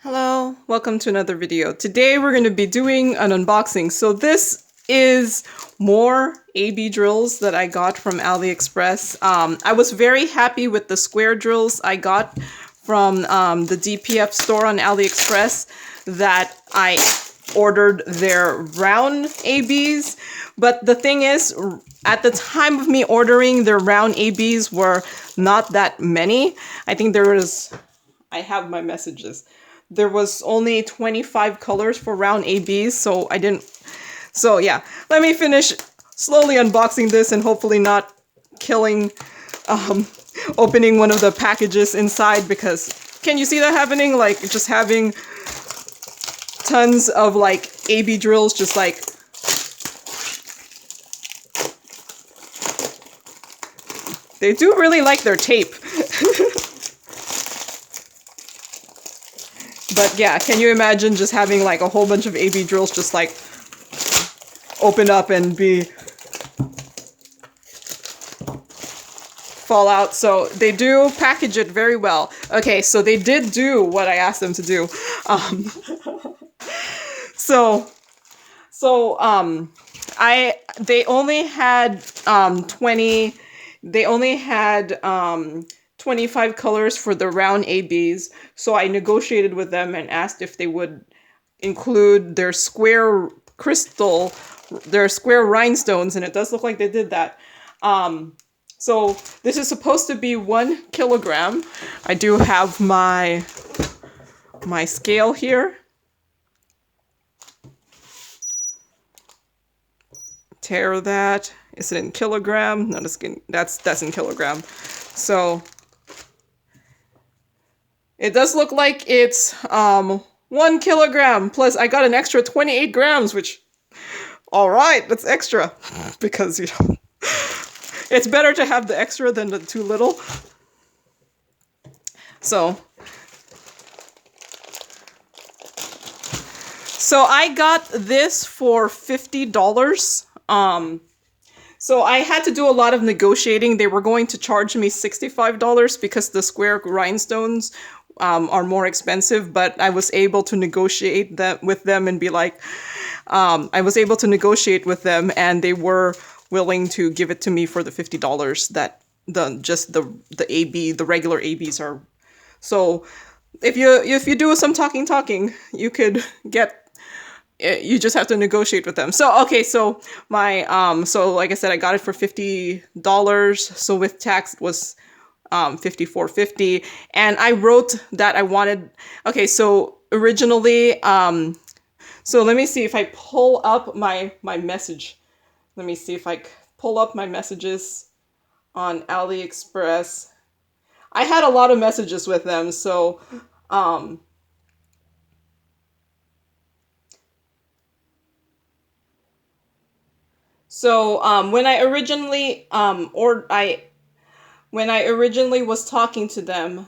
Hello, welcome to another video. Today we're going to be doing an unboxing. So this is more AB drills that I got from AliExpress. I was very happy with the square drills I got from the DPF store on AliExpress that I ordered their round ABs. But the thing is, at the time of me ordering, their round ABs were not that many. I think I have my messages. There was only 25 colors for round ABs, so yeah, let me finish slowly unboxing this and hopefully not killing, opening one of the packages inside, because can you see that happening? Like, just having tons of like AB drills, just like, they do really like their tape. But yeah, can you imagine just having like a whole bunch of AB drills just like open up and fall out? So they do package it very well. Okay, so they did do what I asked them to do. They only had 25 colors for the round ABs, so I negotiated with them and asked if they would include their square crystal, their square rhinestones, and it does look like they did that. So this is supposed to be 1 kilogram. I do have my scale here. Tear that. Is it in kilogram? No, that's in kilogram. So it does look like it's 1 kilogram, plus I got an extra 28 grams, which, all right, that's extra, because, you know, it's better to have the extra than the too little. So I got this for $50. So I had to do a lot of negotiating. They were going to charge me $65 because the square rhinestones are more expensive, but I was able to negotiate that with them and be like, I was able to negotiate with them, and they were willing to give it to me for the $50 that the regular ABs are. So if you do some talking, you could get. You just have to negotiate with them. So okay, so so like I said, I got it for $50. So with tax it was $54.50, and I wrote that I wanted. Okay, so originally, so let me see if I pull up my message. Let me see if I pull up my messages on AliExpress. I had a lot of messages with them, so when I originally was talking to them,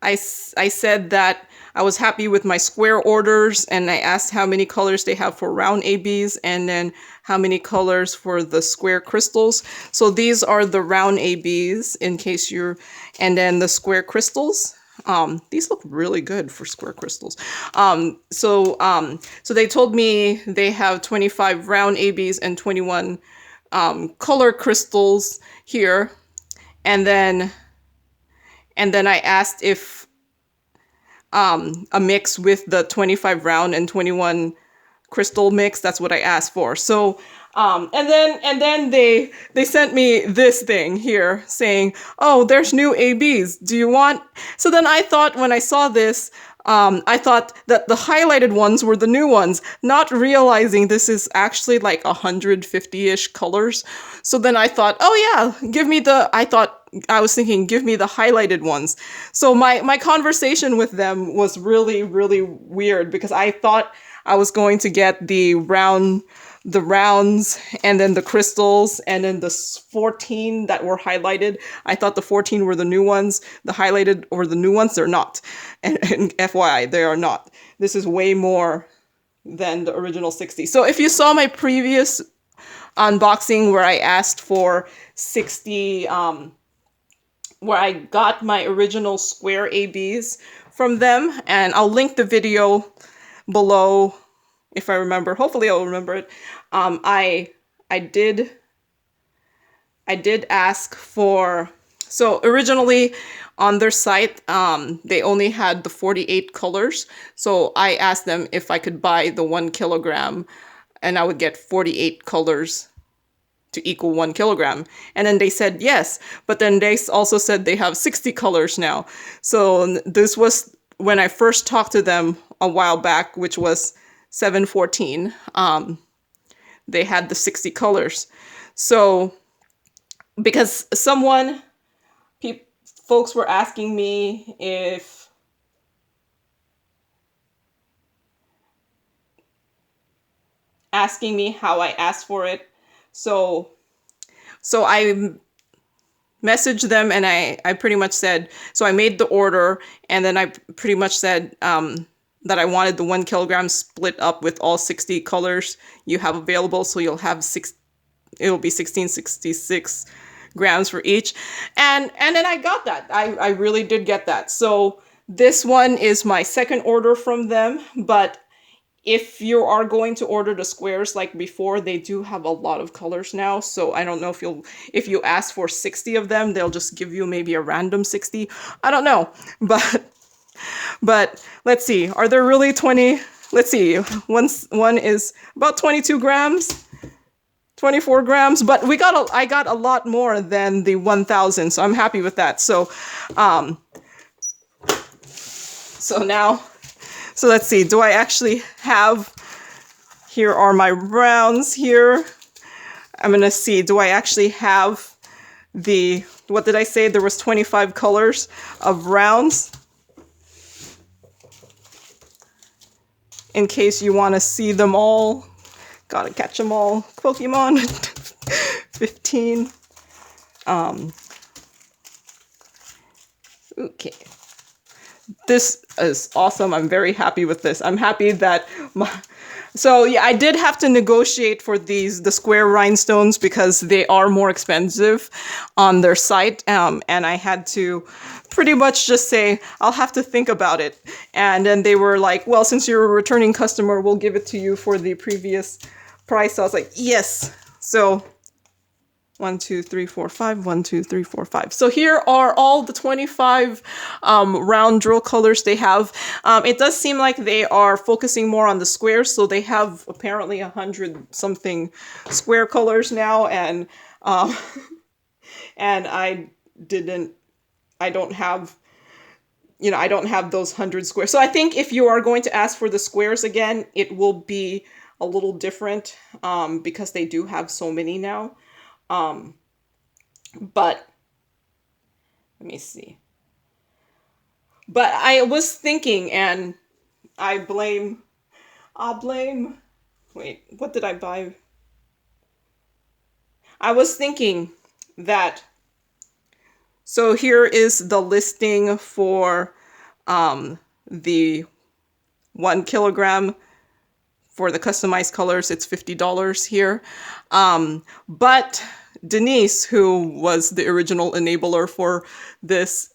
I said that I was happy with my square orders, and I asked how many colors they have for round ABs, and then how many colors for the square crystals. So these are the round ABs, and then the square crystals. These look really good for square crystals. So they told me they have 25 round ABs and 21 color crystals here, and then I asked if a mix with the 25 round and 21 crystal mix. That's what I asked for. So and then they sent me this thing here saying, oh, there's new ABs. Do you want? So then I thought, when I saw this, I thought that the highlighted ones were the new ones, not realizing this is actually like 150-ish colors. So then I thought, oh yeah, give me the highlighted ones. So my conversation with them was really, really weird, because I thought I was going to get the rounds, and then the crystals, and then the 14 that were highlighted. I thought the 14 were the new ones. The highlighted were the new ones. They're not. And FYI, they are not. This is way more than the original 60. So if you saw my previous unboxing where I asked for 60, where I got my original square ABs from them, and I'll link the video below if I remember. Hopefully I'll remember it. I did ask for, so originally on their site, they only had the 48 colors. So I asked them if I could buy the 1 kilogram and I would get 48 colors to equal 1 kilogram. And then they said yes, but then they also said they have 60 colors now. So this was when I first talked to them a while back, which was 7/14. They had the 60 colors. So because folks were asking me if how I asked for it. So I messaged them and I pretty much said, so I made the order and then I pretty much said that I wanted the 1 kilogram split up with all 60 colors you have available. So you'll have it'll be 1666 grams for each. And then I got that. I really did get that. So this one is my second order from them, but if you are going to order the squares like before, they do have a lot of colors now. So I don't know if you ask for 60 of them, they'll just give you maybe a random 60. I don't know. But let's see. Are there really 20? Let's see. One is about 22 grams. 24 grams, but I got a lot more than the 1,000, so I'm happy with that. So let's see, do I actually have, here are my rounds here. I'm gonna see, do I actually have what did I say? There was 25 colors of rounds. In case you wanna see them all. Gotta catch them all. Pokemon. 15. Okay. This is awesome. I'm very happy with this. I'm happy that so yeah, I did have to negotiate for the square rhinestones because they are more expensive on their site. And I had to pretty much just say, I'll have to think about it. And then they were like, well, since you're a returning customer, we'll give it to you for the previous price. So I was like, yes. So 1, 2, 3, 4, 5. 1, 2, 3, 4, 5. So here are all the 25 round drill colors they have. It does seem like they are focusing more on the squares. So they have apparently 100 something square colors now. And and I don't have those 100 squares. So I think if you are going to ask for the squares again, it will be a little different because they do have so many now. But let me see. But I was thinking, and I'll blame, wait, what did I buy? I was thinking that, so here is the listing for the 1 kilogram for the customized colors. It's $50 here. But Denise, who was the original enabler for this,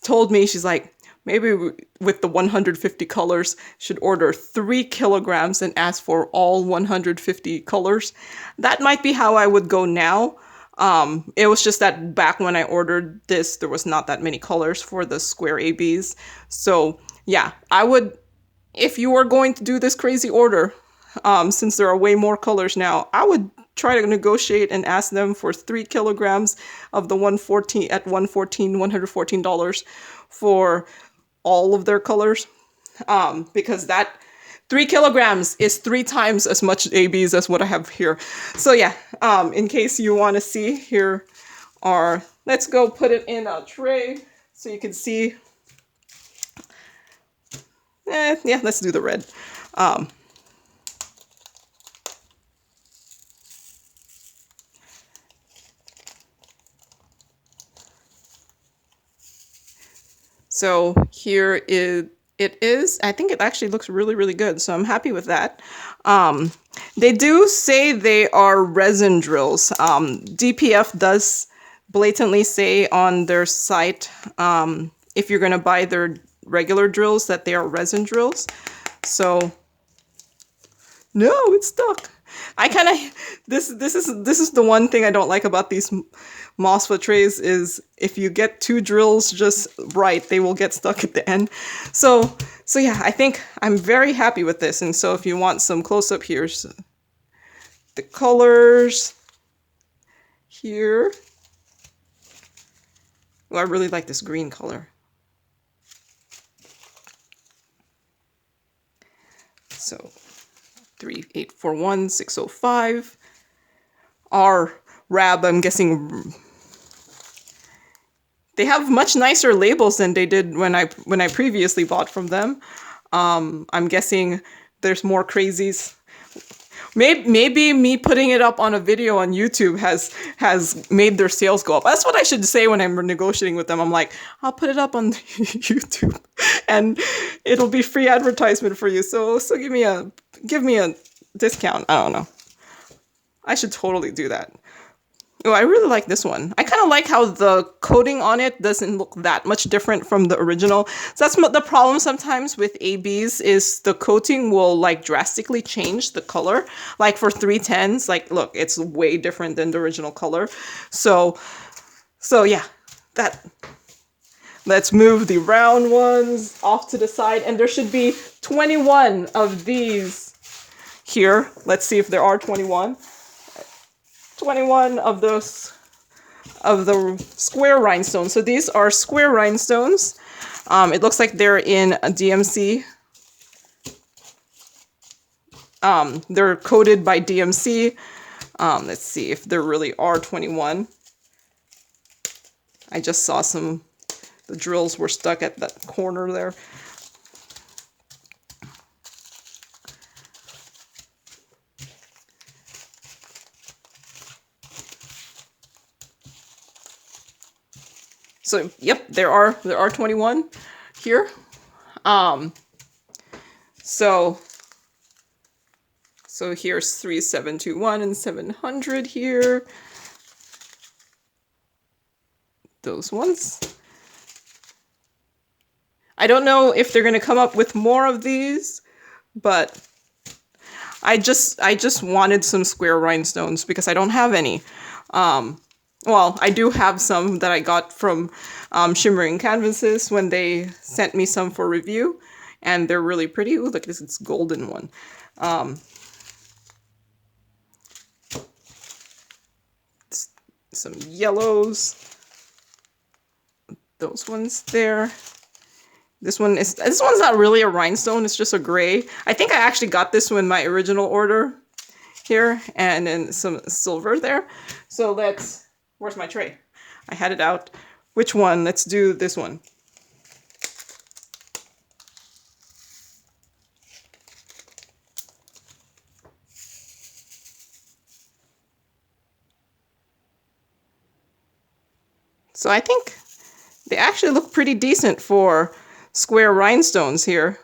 told me, she's like, maybe with the 150 colors, should order 3 kilograms and ask for all 150 colors. That might be how I would go now. It was just that back when I ordered this, there was not that many colors for the square ABs. So yeah, I would, if you are going to do this crazy order, since there are way more colors now, I would try to negotiate and ask them for 3 kilograms of the 114 at $114 for all of their colors, because that 3 kilograms is 3 times as much ABs as what I have here. So yeah, in case you want to see, here are, let's go put it in a tray so you can see. Yeah, let's do the red. So here it is. I think it actually looks really, really good. So I'm happy with that. They do say they are resin drills. DPF does blatantly say on their site, if you're going to buy their regular drills, that they are resin drills. So, no, it's stuck. I kind of this is the one thing I don't like about these MOSFET trays is if you get two drills just right, they will get stuck at the end. So yeah, I think I'm very happy with this. And so if you want some close up, here's the colors here. Oh, I really like this green color. So 3841 605. Our RAB, I'm guessing they have much nicer labels than they did when I previously bought from them. I'm guessing there's more crazies. Maybe me putting it up on a video on YouTube has made their sales go up. That's what I should say when I'm negotiating with them. I'm like, I'll put it up on YouTube, and it'll be free advertisement for you. So give me a discount. I don't know. I should totally do that. Oh, I really like this one. I kind of like how the coating on it doesn't look that much different from the original. So that's the problem sometimes with ABs is the coating will like drastically change the color. Like for 310s, like look, it's way different than the original color. So yeah, let's move the round ones off to the side, and there should be 21 of these here. Let's see if there are 21. 21 of those of the square rhinestones. So these are square rhinestones. It looks like they're in a DMC. They're coated by DMC. Let's see if there really are 21. I just saw the drills were stuck at that corner there. So yep, there are 21 here. So here's 3721 and 700 here. Those ones. I don't know if they're gonna come up with more of these, but I just wanted some square rhinestones because I don't have any. Well, I do have some that I got from Shimmering Canvases when they sent me some for review, and they're really pretty. Ooh, look at this, it's golden one. Some yellows. Those ones there. This one's not really a rhinestone, it's just a gray. I think I actually got this one in my original order here, and then some silver there. So where's my tray? I had it out. Which one? Let's do this one. So I think they actually look pretty decent for square rhinestones here.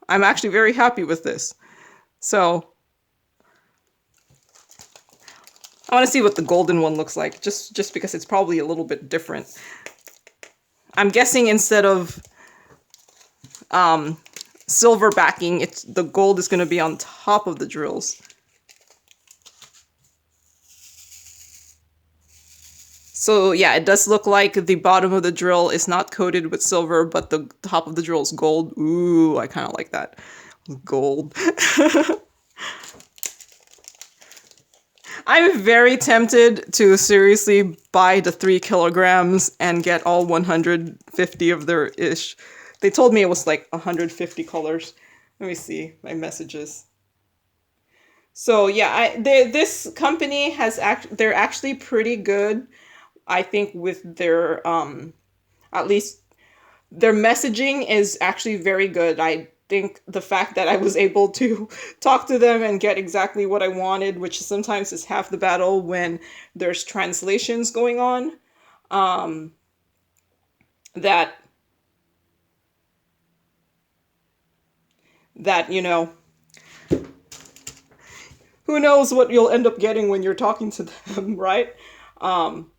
I'm actually very happy with this. So I want to see what the golden one looks like, just because it's probably a little bit different. I'm guessing instead of silver backing, the gold is going to be on top of the drills. So yeah, it does look like the bottom of the drill is not coated with silver, but the top of the drill is gold. Ooh, I kind of like that. Gold. I'm very tempted to seriously buy the 3 kilograms and get all 150 of their ish. They told me it was like 150 colors. Let me see my messages. So yeah, this company they're actually pretty good. I think with their at least their messaging is actually very good. I think the fact that I was able to talk to them and get exactly what I wanted, which sometimes is half the battle when there's translations going on, that you know, who knows what you'll end up getting when you're talking to them, right? Um,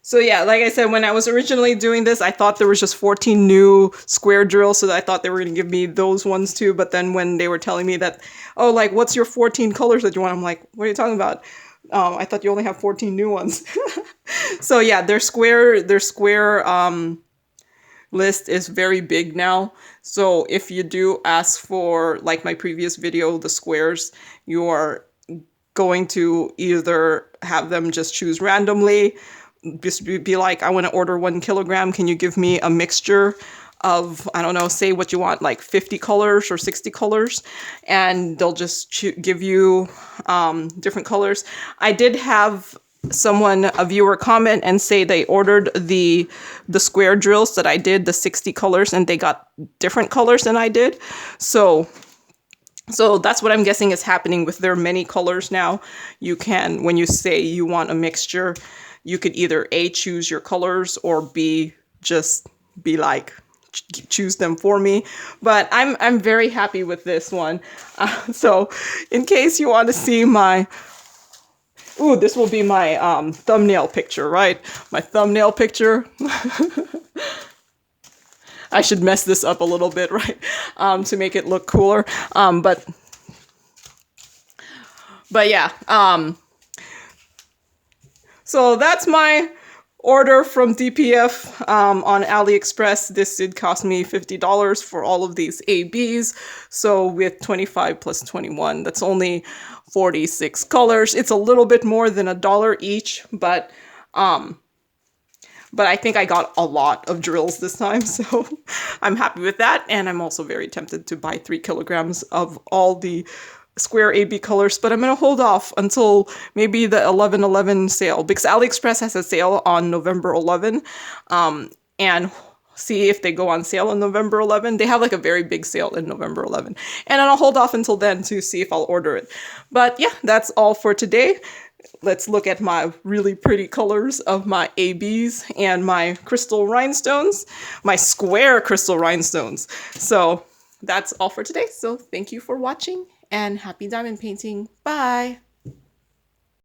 So yeah, like I said, when I was originally doing this, I thought there was just 14 new square drills, so I thought they were going to give me those ones too. But then when they were telling me that, oh, like, what's your 14 colors that you want? I'm like, what are you talking about? I thought you only have 14 new ones. So yeah, their square list is very big now. So if you do ask for, like my previous video, the squares, you are going to either have them just choose randomly, just be like, I want to order 1 kilogram. Can you give me a mixture of, I don't know, say what you want, like 50 colors or 60 colors, and they'll just give you different colors. I did have a viewer comment and say they ordered the square drills that I did, the 60 colors, and they got different colors than I did. So that's what I'm guessing is happening with their many colors now. You can, when you say you want a mixture, you could either A, choose your colors, or B, just be like, choose them for me. But I'm very happy with this one. So in case you want to see my, ooh, this will be my thumbnail picture, right? My thumbnail picture. I should mess this up a little bit, right? To make it look cooler. But yeah. So that's my order from DPF on AliExpress. This did cost me $50 for all of these ABs. So with 25 plus 21, that's only 46 colors. It's a little bit more than $1 each, but I think I got a lot of drills this time, so I'm happy with that. And I'm also very tempted to buy 3 kilograms of all the square AB colors, but I'm going to hold off until maybe the 11/11 sale, because AliExpress has a sale on November 11, and see if they go on sale on November 11. They have like a very big sale in November 11, and then I'll hold off until then to see if I'll order it. But yeah, that's all for today. Let's look at my really pretty colors of my ABs and my crystal rhinestones, my square crystal rhinestones. So that's all for today. So thank you for watching and happy diamond painting. Bye.